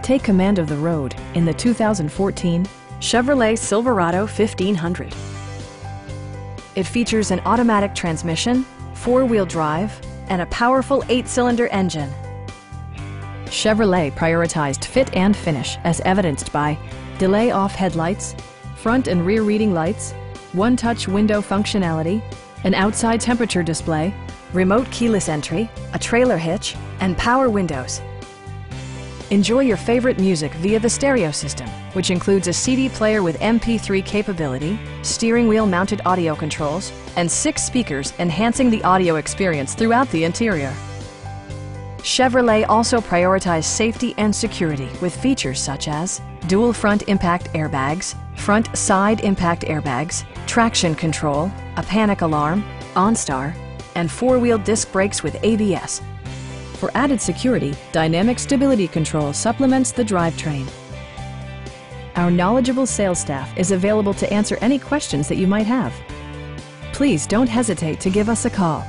Take command of the road in the 2014 Chevrolet Silverado 1500. It features an automatic transmission, four-wheel drive, and a powerful 8-cylinder engine. Chevrolet prioritized fit and finish as evidenced by delay-off headlights, front and rear reading lights, one-touch window functionality, an outside temperature display, remote keyless entry, a trailer hitch, and power windows. Enjoy your favorite music via the stereo system, which includes a CD player with MP3 capability, steering wheel mounted audio controls, and 6 speakers enhancing the audio experience throughout the interior. Chevrolet also prioritized safety and security with features such as dual front impact airbags, front side impact airbags, traction control, a panic alarm, OnStar, and 4-wheel disc brakes with ABS. For added security, Dynamic Stability Control supplements the drivetrain. Our knowledgeable sales staff is available to answer any questions that you might have. Please don't hesitate to give us a call.